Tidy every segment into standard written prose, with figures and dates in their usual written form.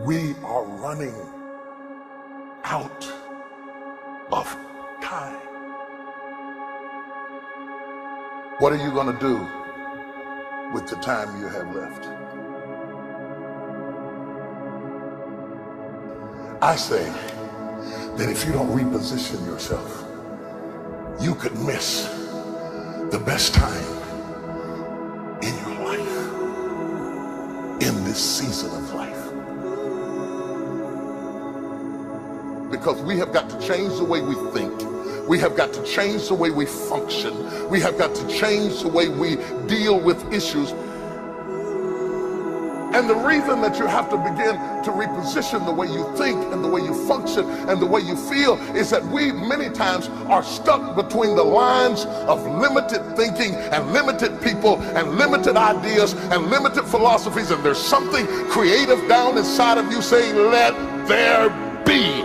We are running out of time. What are you going to do with the time you have left? I say that if you don't reposition yourself, you could miss the best time in your life, in this season of life. Because we have got to change the way we think. We have got to change the way we function. We have got to change the way we deal with issues. And the reason that you have to begin to reposition the way you think and the way you function and the way you feel is that we many times are stuck between the lines of limited thinking and limited people and limited ideas and limited philosophies, and there's something creative down inside of you saying, let there be.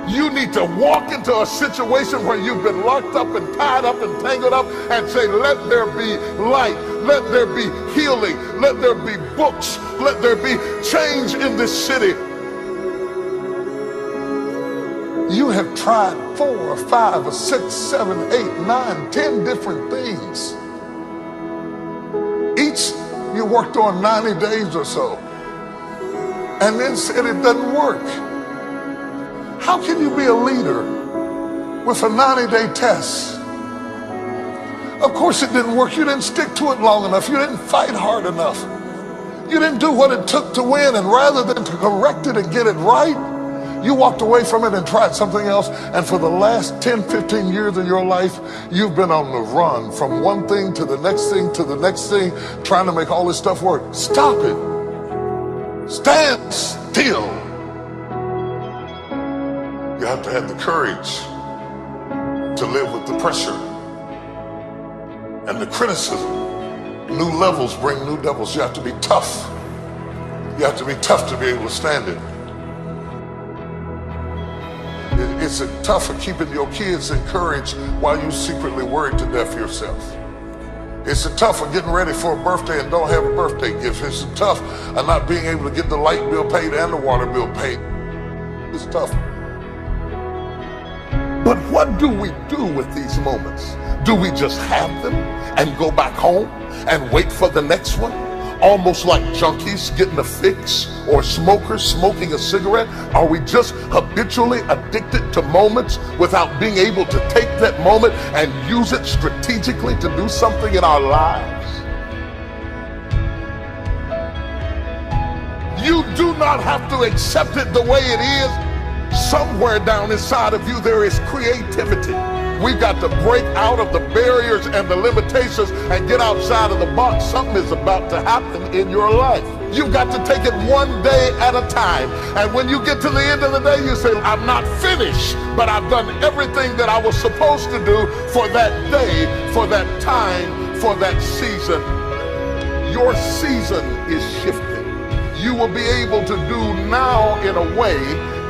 You need to walk into a situation where you've been locked up and tied up and tangled up and say, let there be light, let there be healing, let there be books, let there be change in this city. You have tried 4 or 5 or 6, 7, 8, 9, 10 different things. Each you worked on 90 days or so and then said it doesn't work. How can you be a leader with a 90-day test? Of course it didn't work. You didn't stick to it long enough. You didn't fight hard enough. You didn't do what it took to win, and rather than to correct it and get it right, you walked away from it and tried something else. And for the last 10, 15 years of your life, you've been on the run from one thing to the next thing to the next thing, trying to make all this stuff work. Stop it. Stand still. You have to have the courage to live with the pressure and the criticism. New levels bring new devils. You have to be tough. You have to be tough to be able to stand it. It's tough for keeping your kids encouraged while you secretly worried to death yourself. It's tough for getting ready for a birthday and don't have a birthday gift. It's tough of not being able to get the light bill paid and the water bill paid. It's tough. But what do we do with these moments? Do we just have them and go back home and wait for the next one? Almost like junkies getting a fix or smokers smoking a cigarette? Are we just habitually addicted to moments without being able to take that moment and use it strategically to do something in our lives? You do not have to accept it the way it is. Somewhere down inside of you there is creativity. We've got to break out of the barriers and the limitations and get outside of the box. Something is about to happen in your life. You've got to take it one day at a time. And when you get to the end of the day, you say, I'm not finished, but I've done everything that I was supposed to do for that day, for that time, for that season. Your season is shifting. You will be able to do now in a way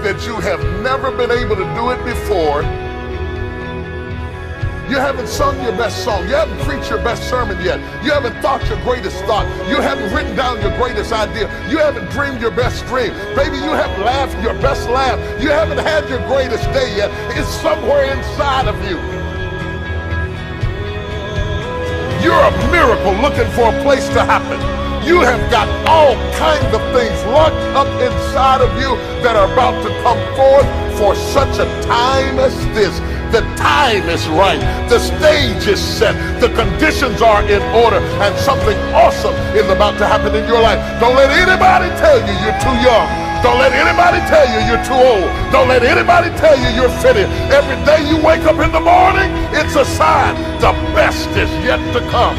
that you have never been able to do it before. You haven't sung your best song. You haven't preached your best sermon yet. You haven't thought your greatest thought. You haven't written down your greatest idea. You haven't dreamed your best dream. Baby, you haven't laughed your best laugh. You haven't had your greatest day yet. It's somewhere inside of you. You're a miracle looking for a place to happen. You have got all kinds of things locked up inside of you that are about to come forth for such a time as this. The time is right. The stage is set. The conditions are in order, and something awesome is about to happen in your life. Don't let anybody tell you you're too young. Don't let anybody tell you you're too old. Don't let anybody tell you you're fitted. Every day you wake up in the morning, it's a sign the best is yet to come.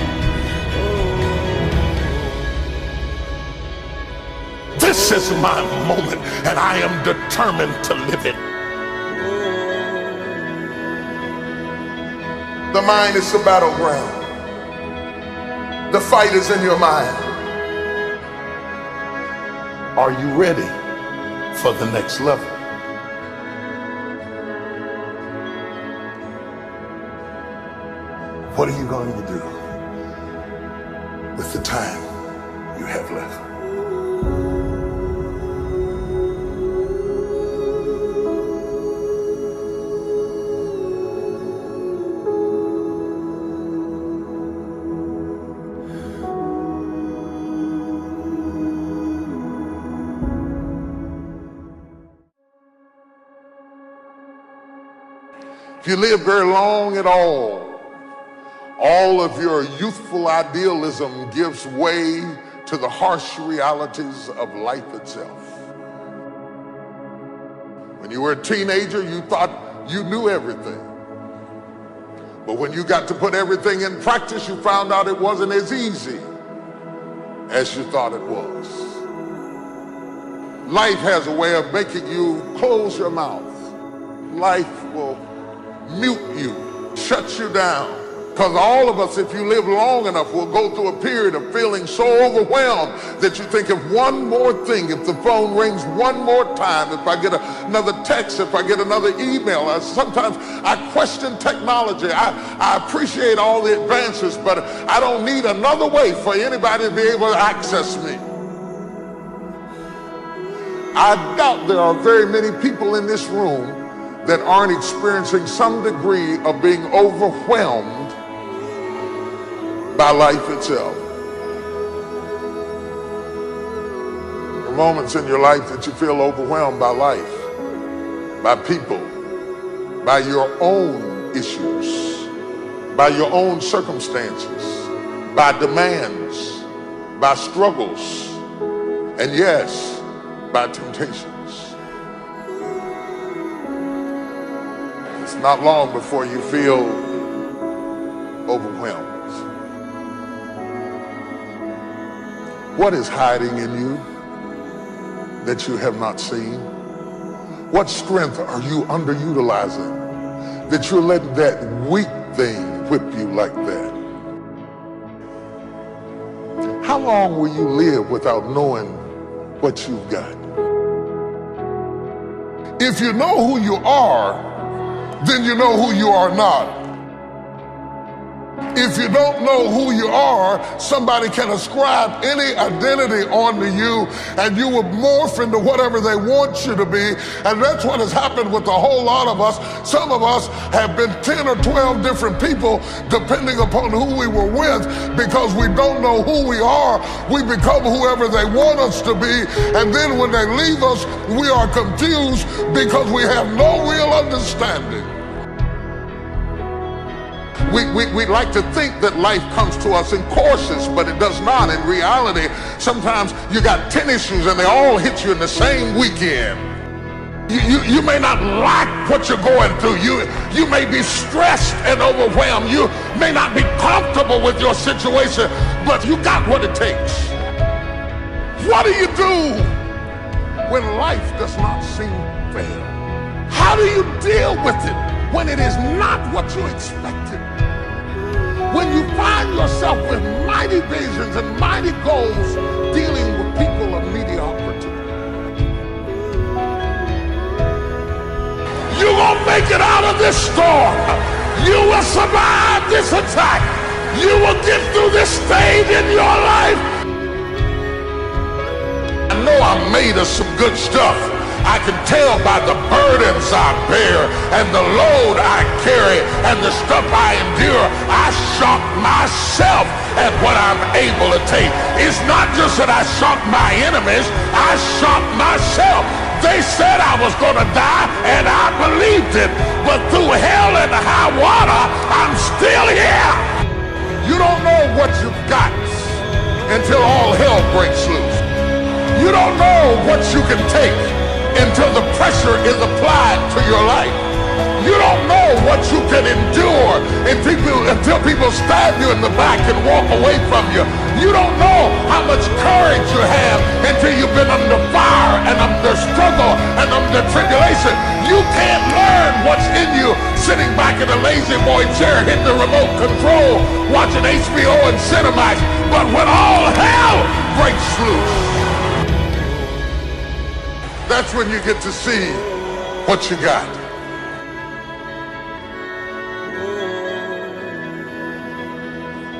This is my moment, and I am determined to live it. The mind is the battleground. The fight is in your mind. Are you ready for the next level? What are you going to do with the time you have left? If you live very long at all of your youthful idealism gives way to the harsh realities of life itself. When you were a teenager, you thought you knew everything. But when you got to put everything in practice, you found out it wasn't as easy as you thought it was. Life has a way of making you close your mouth. Life will mute you, shut you down. Because all of us, if you live long enough, will go through a period of feeling so overwhelmed that you think of one more thing, if the phone rings one more time, if I get another text, if I get another email. Sometimes I question technology. I appreciate all the advances, but I don't need another way for anybody to be able to access me. I doubt there are very many people in this room that aren't experiencing some degree of being overwhelmed by life itself. There are moments in your life that you feel overwhelmed by life, by people, by your own issues, by your own circumstances, by demands, by struggles, and yes, by temptations. It's not long before you feel overwhelmed. What is hiding in you that you have not seen? What strength are you underutilizing that you're letting that weak thing whip you like that? How long will you live without knowing what you've got? If you know who you are, then you know who you are not. If you don't know who you are, somebody can ascribe any identity onto you and you will morph into whatever they want you to be. And that's what has happened with a whole lot of us. Some of us have been 10 or 12 different people depending upon who we were with. Because we don't know who we are, we become whoever they want us to be. And then when they leave us, we are confused because we have no real understanding. We like to think that life comes to us in courses, but it does not. In reality, sometimes you got 10 issues and they all hit you in the same weekend. You may not like what you're going through. You may be stressed and overwhelmed. You may not be comfortable with your situation, but you got what it takes. What do you do when life does not seem fair? How do you deal with it when it is not what you expected? When you find yourself with mighty visions and mighty goals dealing with people of mediocrity. You're gonna make it out of this storm. You will survive this attack. You will get through this stage in your life. I know I'm made of some good stuff. I can tell by the burdens I bear and the load I carry and the stuff I endure. I shock myself at what I'm able to take. It's not just that I shock my enemies, I shock myself. They said I was going to die and I believed it, but through hell and high water, I'm still here. You don't know what you've got until all hell breaks loose. You don't know what you can take until the pressure is applied to your life. You don't know what you can endure until people stab you in the back and walk away from you. You don't know how much courage you have until you've been under fire and under struggle and under tribulation. You can't learn what's in you sitting back in a lazy boy chair hitting the remote control watching HBO and Cinemax. But when all hell breaks loose, that's when you get to see what you got.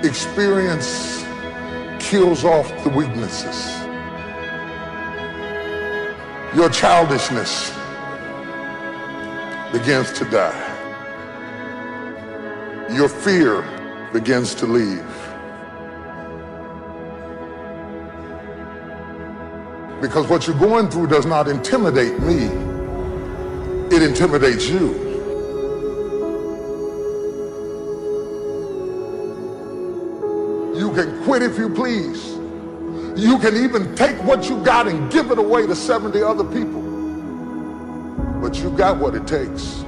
Experience kills off the weaknesses. Your childishness begins to die. Your fear begins to leave. Because what you're going through does not intimidate me. It intimidates you. You can quit if you please. You can even take what you got and give it away to 70 other people. But you got what it takes.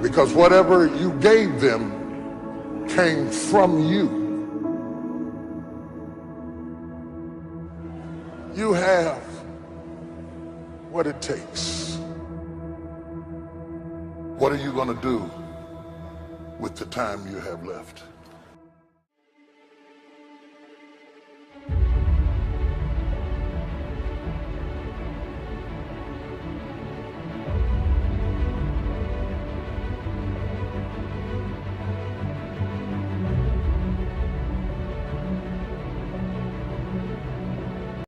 Because whatever you gave them came from you. You have what it takes. What are you going to do with the time you have left?